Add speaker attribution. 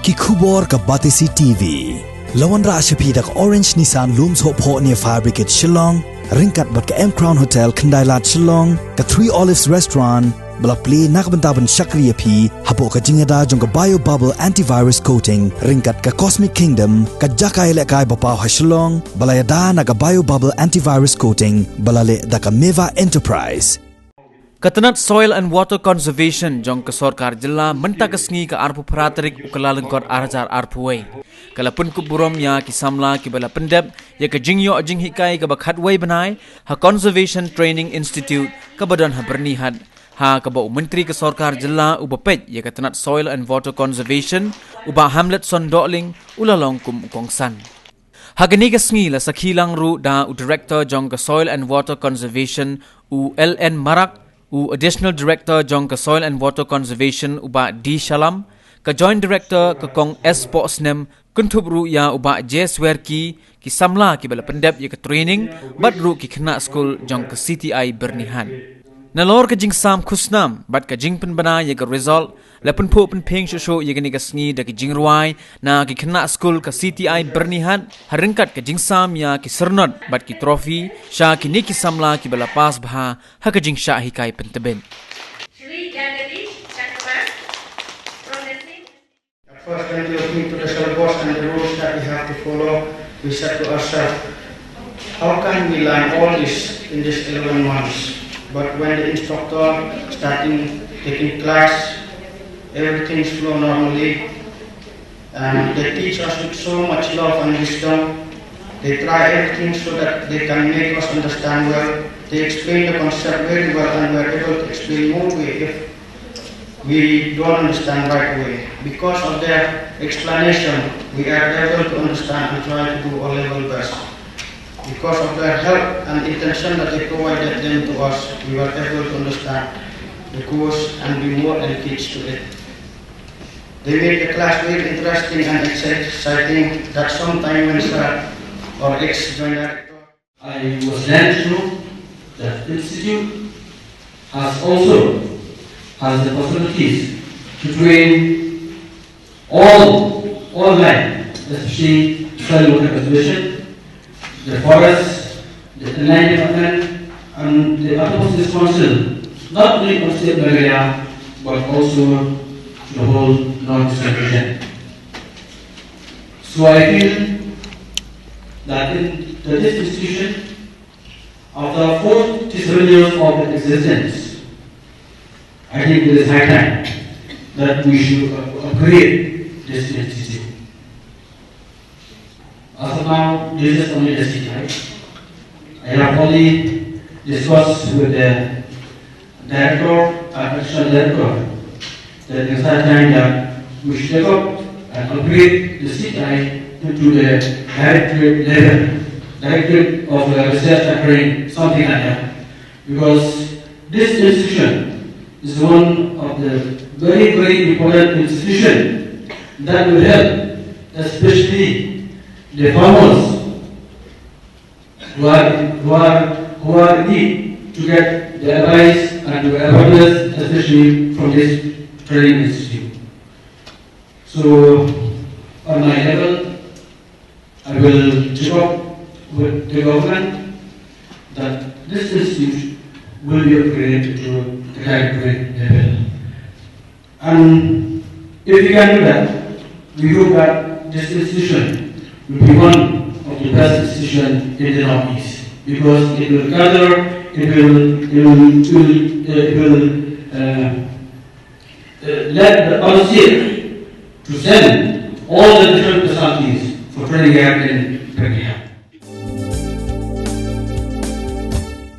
Speaker 1: Kikubor ka Batisi TV. Lawan ra ashapi dak Orange Nissan Looms Hope Ho near Fire Brigade Shillong. Ringkat bat ka M Crown Hotel Kendailat Shillong. Ka 3 Olives Restaurant. Balak play nakbantaban Shakriya P. Hapo ka jingada jong ka Bio Bubble Antivirus Coating. Ringkat ka Cosmic Kingdom. Ka Jakai Lekai Bapaw ha Shillong. Balayada na ka Bio Bubble Antivirus Coating. Balale da ka Meva Enterprise.
Speaker 2: Katanat Soil and Water Conservation jong ka Sarkar Jilla menta kasngi ka arpu pratarik ukalalengkot arajar arpuway. Kala Pynkup Burom ya kisamla kibala Pyntbit ya ka jingyo ajing hikai ka bakhatway banai ha Conservation Training Institute ka badan ha Byrnihat ha ka ba menteri ka Sarkar Jilla ubapet ya katanat Soil and Water Conservation uba Hamlet Sondokling ulalong kum ukongsan. Hagani kasngi la sakhilang ru da u Director jong ka Soil and Water Conservation u LN Marak u Additional Director jong ka Soil and Water Conservation uba D Shalam ka Joint Director ka kong S Posnem kuntubru ya uba J Swerki ki samla ki bala Pyntbit ya ka training badru ki khna school jong ka CTI Byrnihat nalor ka jing sam khusnam bat ka jing pen bana ya ka result la pen pho pen pheng sho ya gani ka sngi da ki jing ruai na ki khna school ka CTI Byrnihat haringkat ka jing sam ya ki sernot bat ki trophy Shah ki ni ki samla ki bala pas bha ha ka jing Shah hikai Pyntbit.
Speaker 3: First, when we look into the syllabus and the rules that we have to follow, we said to ourselves, how can we learn all this in these 11 months? But when the instructor starting taking class, everything's flow normally, and they teach us with so much love and wisdom. They try everything so that they can make us understand well. They explain the concept very well, and we're able to explain more if we don't understand right away. Because of their explanation, we are able to understand and try to do our level best. Because of their help and intention that they provided them to us, we were able to understand the course and be more engaged to it. They made the class very interesting and exciting that sometime when Shah or ex-joint director,
Speaker 4: I was led to know that the Institute has the possibilities to train all life, especially soil water conservation, the forest, the land development, and the utmost responsible, not only on state area, but also the whole north-eastern region. So I feel that this institution, after 47 years of its existence, I think it is high time that we should upgrade this institute. As of now, this is only the CTI. I have only discussed with the director and additional director that it is high time that we should take up and upgrade the CTI into the directorate level, directorate of research and training, something like that. Because this institution is one of the very, very important institutions that will help, especially the farmers who are in need to get the advice and the awareness, especially from this training institute. So, on my level, I will check up with the government that this institute will be upgraded to the directorate level. And if we can do that, we hope that this institution will be one of the best institutions in the Northeast, because it will gather, let the other state to send all the different personalities for training and